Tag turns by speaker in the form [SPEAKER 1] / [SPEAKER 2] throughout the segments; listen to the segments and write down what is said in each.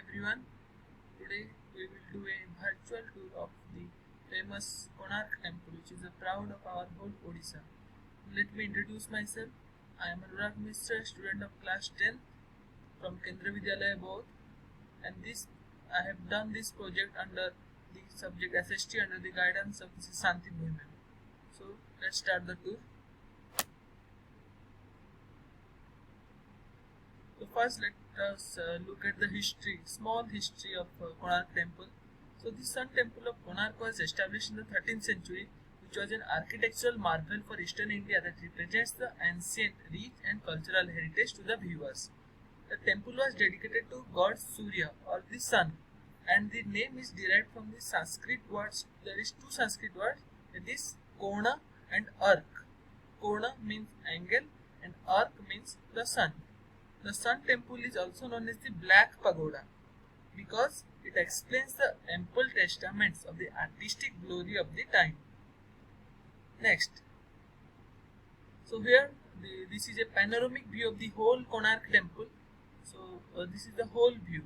[SPEAKER 1] everyone. Today we will do a virtual tour of the famous Konark temple, which is a proud of our whole Odisha. Let me introduce myself. I am Anurag Mishra, student of class 10 from Kendra Vidyalaya Bodh, and I have done this project under the subject SST under the guidance of Mrs. Santi Bhuiman. So let's start the tour. So first let us look at the small history of Konark temple. So the Sun temple of Konark was established in the 13th century, which was an architectural marvel for eastern India that represents the ancient, rich and cultural heritage to the viewers. The temple was dedicated to god Surya or the sun, and the name is derived from the Sanskrit words. There is two Sanskrit words, it is Kona and Ark. Kona means angle and Ark means the sun. The Sun temple is also known as the Black Pagoda because it explains the ample testaments of the artistic glory of the time. Next, so here this is a panoramic view of the whole Konark temple. So this is the whole view,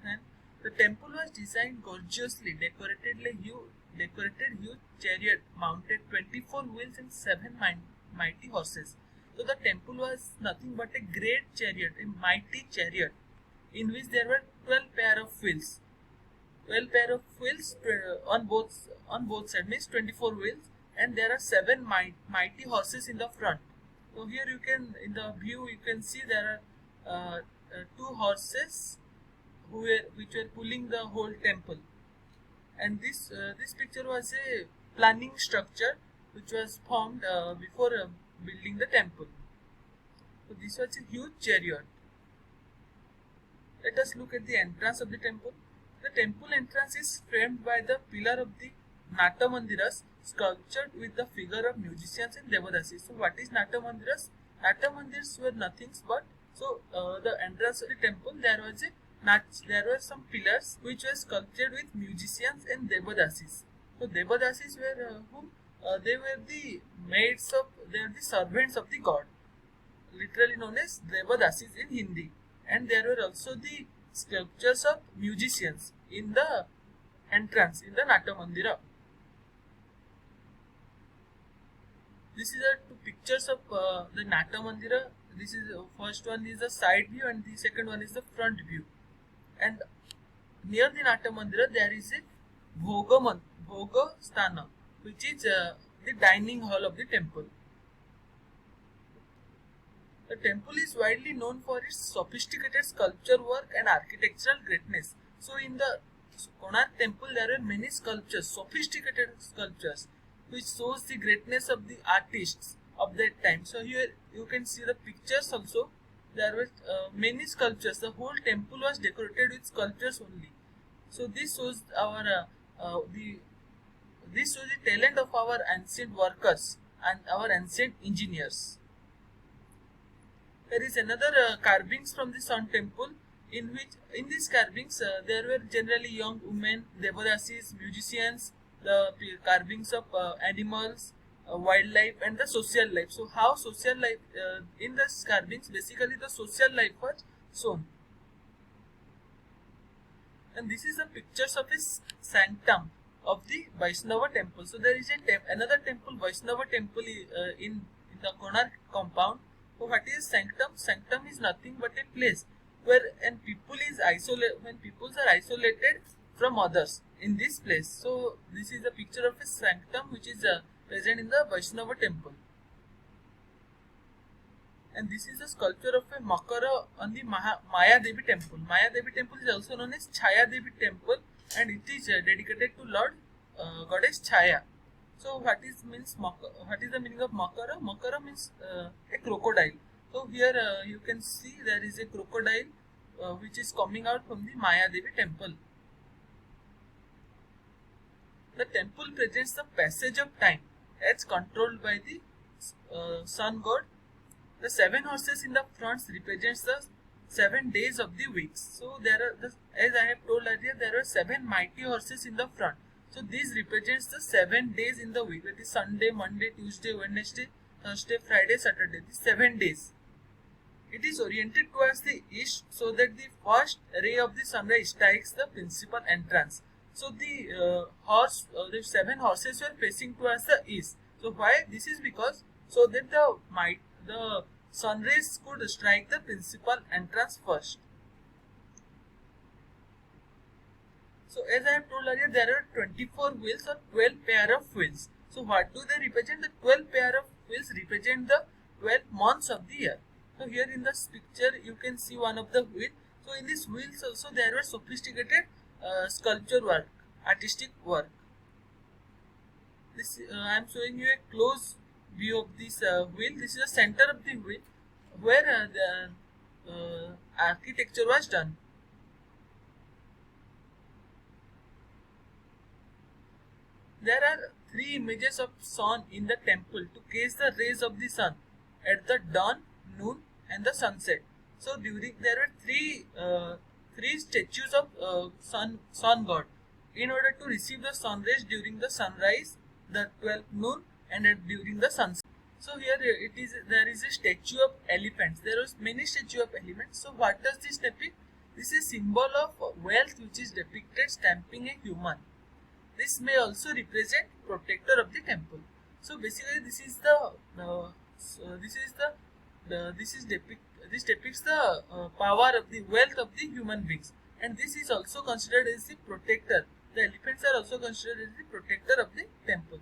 [SPEAKER 1] and the temple was designed gorgeously, decorated huge chariot mounted 24 wheels and 7 mighty horses. So the temple was nothing but a great chariot, a mighty chariot, in which there were 12 pair of wheels. 12 pair of wheels on both sides means 24 wheels, and there are 7 mighty horses in the front. So here you can, in the view, you can see there are 2 horses which were pulling the whole temple. And this picture was a planning structure which was formed before building the temple. So this was a huge chariot. Let us look at the entrance of the temple. The temple entrance is framed by the pillar of the Natamandiras, sculptured with the figure of musicians and Devadasis. So what is Natamandiras? Natamandirs were nothing but, the entrance of the temple there were some pillars which were sculptured with musicians and Devadasis. So Devadasis were whom? They were the servants of the god, literally known as Devadasis in Hindi. And there were also the sculptures of musicians in the entrance in the Natamandira. This is two pictures of the Natamandira. This is first one is the side view and the second one is the front view. And near the Natamandira there is a Bhoga Sthana, which is the dining hall of the temple. The temple is widely known for its sophisticated sculpture work and architectural greatness. So in the Konark temple there are many sculptures, sophisticated sculptures, which shows the greatness of the artists of that time. So here you can see the pictures also. There were many sculptures. The whole temple was decorated with sculptures only. So this shows the talent of our ancient workers and our ancient engineers. There is another carvings from the Sun temple, in these carvings there were generally young women, Devadasis, musicians, the carvings of animals, wildlife and the social life. So how social life in the carvings, basically the social life was shown. And this is the pictures of a sanctum of the Vaishnava temple. So there is another temple, Vaishnava temple in the Konark compound. So what is sanctum? Sanctum is nothing but a place where people are isolated from others in this place. So this is a picture of a sanctum which is present in the Vaishnava temple. And this is a sculpture of a Makara on the Maya Devi temple. Maya Devi temple is also known as Chaya Devi temple, and it is dedicated to Lord Goddess Chaya. So what is the meaning of Makara? Makara means a crocodile. So here you can see there is a crocodile which is coming out from the Maya Devi temple. The temple presents the passage of time as controlled by the sun god. The 7 horses in the front represents the 7 days of the weeks. So there are, as I have told earlier, there are 7 mighty horses in the front. So this represents the 7 days in the week. That is Sunday, Monday, Tuesday, Wednesday, Thursday, Friday, Saturday. These 7 days. It is oriented towards the east so that the first ray of the sunrise strikes the principal entrance. So the 7 horses were facing towards the east. So why? This is because so that the sun rays could strike the principal entrance first. So as I have told earlier, there are 24 wheels or 12 pair of wheels. So what do they represent? The 12 pair of wheels represent the 12 months of the year. So here in this picture you can see one of the wheel. So in these wheels also there were sophisticated sculpture work, artistic work. This I am showing you a close view of this wheel. This is the center of the wheel where the architecture was done. There are 3 images of sun in the temple to catch the rays of the sun at the dawn, noon, and the sunset. So there were three statues of sun god in order to receive the sun rays during the sunrise, the 12th noon, and during the sunset. So here there is a statue of elephants. There was many statue of elephants. So what does this depict? This is symbol of wealth which is depicted stamping a human. This may also represent protector of the temple. So basically, this depicts the power of the wealth of the human beings, and this is also considered as the protector. The elephants are also considered as the protector of the temple.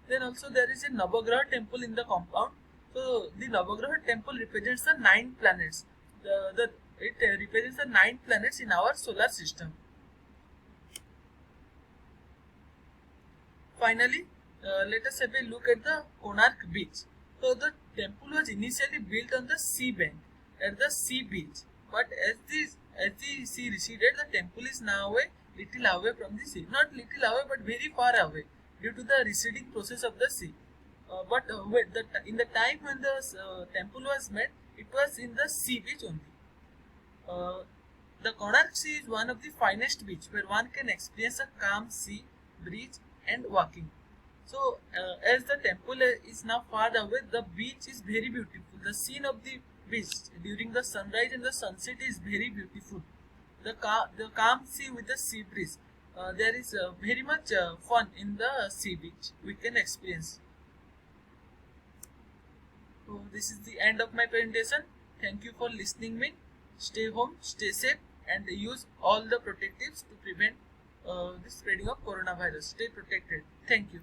[SPEAKER 1] Then also there is a Navagraha temple in the compound. So the Navagraha temple represents the 9 planets. It represents the 9 planets in our solar system. Finally, let us have a look at the Konark beach. So the temple was initially built on the sea bank at the sea beach, but as the sea receded, the temple is now a little away from the sea. Not little away, but very far away due to the receding process of the sea. In the time when the temple was made, it was in the sea beach only. The Konark Sea is one of the finest beach where one can experience a calm sea breeze and walking. So as the temple is now far away, the beach is very beautiful. The scene of the beach during the sunrise and the sunset is very beautiful. The calm sea with the sea breeze. There is very much fun in the sea beach we can experience. So this is the end of my presentation. Thank you for listening me. Stay home, stay safe, and use all the protectives to prevent the spreading of coronavirus. Stay protected. Thank you.